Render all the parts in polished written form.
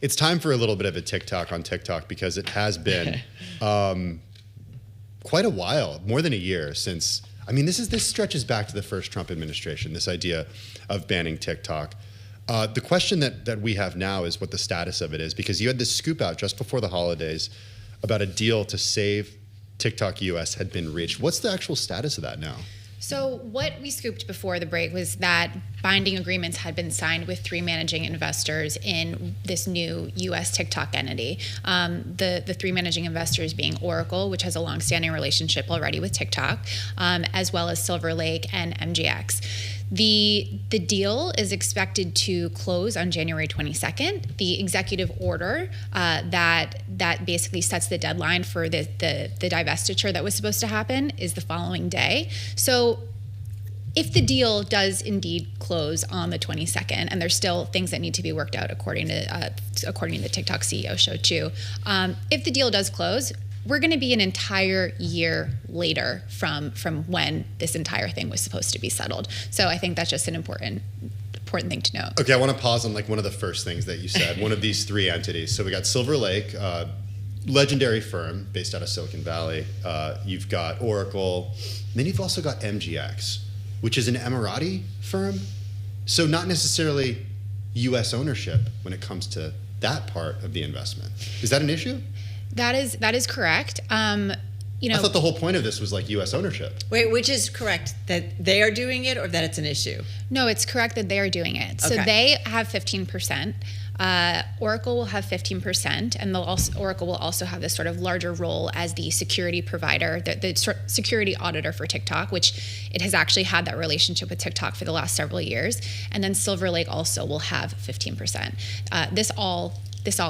It's time for a little bit of a TikTok on TikTok because it has been quite a while, more than a year since. I mean, this stretches back to the first Trump administration. This idea of banning TikTok. The question that we have now is what the status of it is, because you had this scoop out just before the holidays about a deal to save TikTok US had been reached. What's the actual status of that now? So what we scooped before the break was that binding agreements had been signed with 3 managing investors in this new U.S. TikTok entity. The 3 managing investors being Oracle, which has a longstanding relationship already with TikTok, as well as Silver Lake and MGX. The deal is expected to close on January 22nd. The executive order that basically sets the deadline for the divestiture that was supposed to happen is the following day. So if the deal does indeed close on the 22nd, and there's still things that need to be worked out according to the TikTok CEO show too, if the deal does close, we're going to be an entire year later from when this entire thing was supposed to be settled. So I think that's just an important thing to note. Okay, I want to pause on one of the first things that you said, one of these 3 entities. So we got Silver Lake, legendary firm based out of Silicon Valley. You've got Oracle, and then you've also got MGX, which is an Emirati firm. So not necessarily U.S. ownership when it comes to that part of the investment. Is that an issue? That is correct. I thought the whole point of this was U.S. ownership. Wait, which is correct? That they are doing it, or that it's an issue? No, it's correct that they are doing it. So they have 15%. Oracle will have 15%, and Oracle will also have this sort of larger role as the security provider, the security auditor for TikTok, which it has actually had that relationship with TikTok for the last several years. And then Silver Lake also will have 15%. This all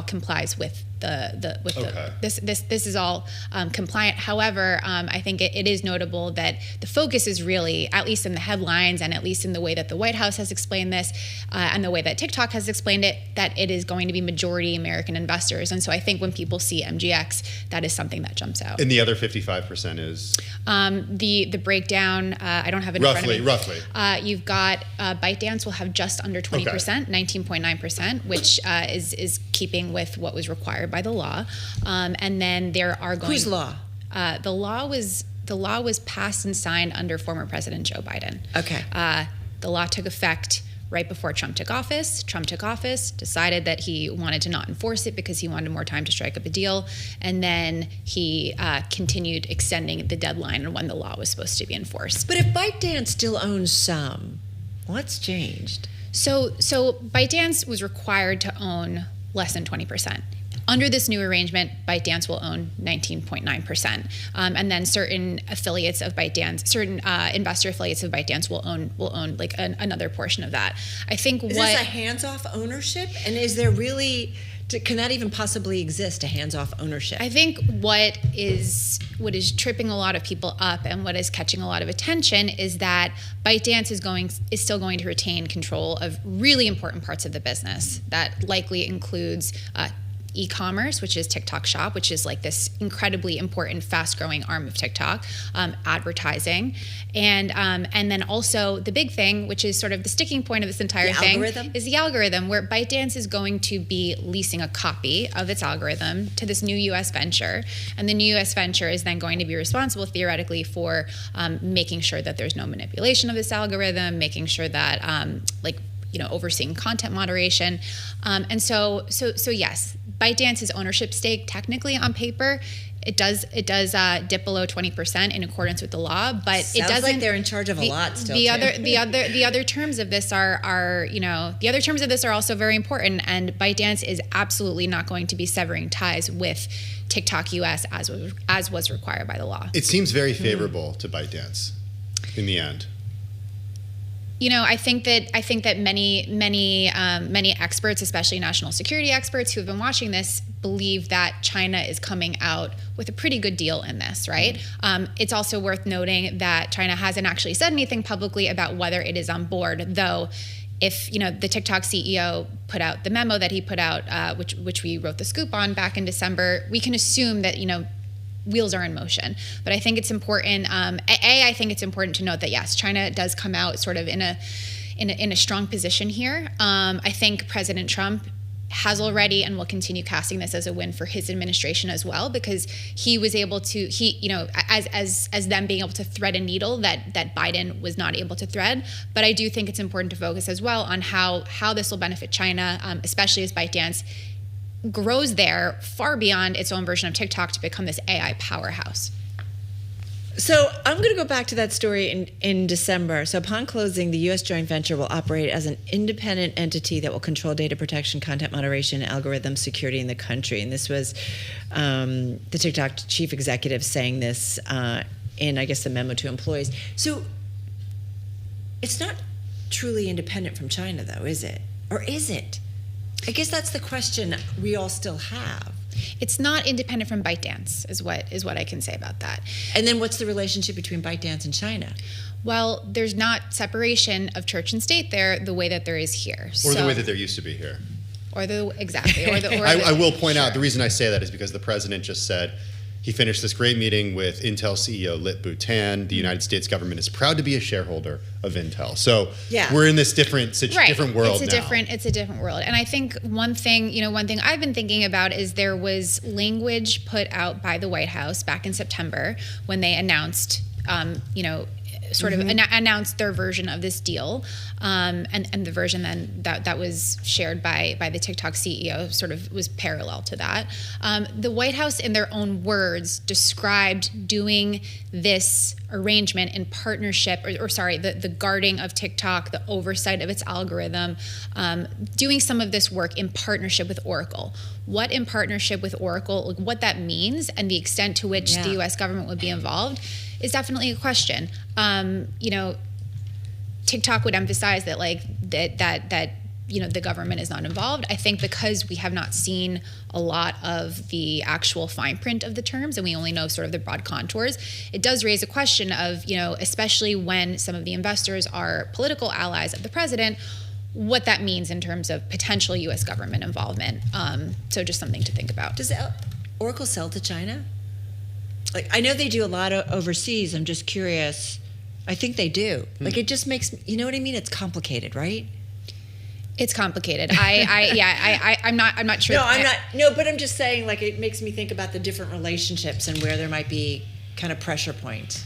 complies with this is all compliant. However, I think it is notable that the focus is really, at least in the headlines and at least in the way that the White House has explained this and the way that TikTok has explained it, that it is going to be majority American investors. And so I think when people see MGX, that is something that jumps out. And the other 55% is? The breakdown, I don't have it in front of me. Roughly. You've got ByteDance will have just under 20%, 19.9%, which is keeping with what was required by the law, and then there are going. Whose law? The law was passed and signed under former President Joe Biden. Okay. The law took effect right before Trump took office. Trump took office, decided that he wanted to not enforce it because he wanted more time to strike up a deal, and then he continued extending the deadline on when the law was supposed to be enforced. But if ByteDance still owns some, what's changed? So ByteDance was required to own less than 20%. Under this new arrangement, ByteDance will own 19.9%, and then certain affiliates of ByteDance, certain investor affiliates of ByteDance will own another portion of that. I think is this a hands-off ownership, and is there really? Can that even possibly exist, a hands-off ownership? I think what is tripping a lot of people up and what is catching a lot of attention is that ByteDance is still going to retain control of really important parts of the business. That likely includes e-commerce, which is TikTok Shop, which is this incredibly important, fast-growing arm of TikTok, advertising, and then also the big thing, which is sort of the sticking point of this entire thing, is the algorithm, where ByteDance is going to be leasing a copy of its algorithm to this new U.S. venture, and the new U.S. venture is then going to be responsible theoretically for making sure that there's no manipulation of this algorithm, making sure that overseeing content moderation, and so yes. ByteDance's ownership stake, technically on paper, it does dip below 20% in accordance with the law, but it doesn't. Sounds like they're in charge of a lot still. The other terms of this are also very important, and ByteDance is absolutely not going to be severing ties with TikTok US as was required by the law. It seems very favorable to ByteDance in the end. I think that many experts, especially national security experts who have been watching this, believe that China is coming out with a pretty good deal in this, right? It's also worth noting that China hasn't actually said anything publicly about whether it is on board, though. If the TikTok CEO put out the memo that he put out, which we wrote the scoop on back in December, we can assume that wheels are in motion. But I think it's important. I think it's important to note that yes, China does come out sort of in a strong position here. I think President Trump has already and will continue casting this as a win for his administration as well, because he was able to, as them being able to thread a needle that Biden was not able to thread. But I do think it's important to focus as well on how this will benefit China, especially as ByteDance grows there far beyond its own version of TikTok to become this AI powerhouse. So I'm going to go back to that story in December. So upon closing, the U.S. joint venture will operate as an independent entity that will control data protection, content moderation, and algorithm security in the country. And this was the TikTok chief executive saying this in, I guess, the memo to employees. So it's not truly independent from China, though, is it? Or is it? I guess that's the question we all still have. It's not independent from ByteDance, is what I can say about that. And then what's the relationship between ByteDance and China? Well, there's not separation of church and state there the way that there is here. Or the way that there used to be here. Exactly. I will point out, the reason I say that is because the president just said he finished this great meeting with Intel CEO Lip Bhutan. The United States government is proud to be a shareholder of Intel. So we're in this different world now. It's a different world. And I think one thing I've been thinking about is there was language put out by the White House back in September when they announced, announced their version of this deal, and the version then that was shared by the TikTok CEO sort of was parallel to that. The White House, in their own words, described doing this arrangement in partnership, the guarding of TikTok, the oversight of its algorithm, doing some of this work in partnership with Oracle. What in partnership with Oracle, what that means, and the extent to which the U.S. government would be involved is definitely a question. TikTok would emphasize that the government is not involved. I think because we have not seen a lot of the actual fine print of the terms and we only know sort of the broad contours, it does raise a question of, especially when some of the investors are political allies of the president, what that means in terms of potential U.S. government involvement. So just something to think about. Does Oracle sell to China? I know they do a lot overseas. I'm just curious. I think they do. It just makes, you know what I mean? It's complicated, right? It's complicated. I'm not sure. No, I'm not. No, but I'm just saying, it makes me think about the different relationships and where there might be kind of pressure points.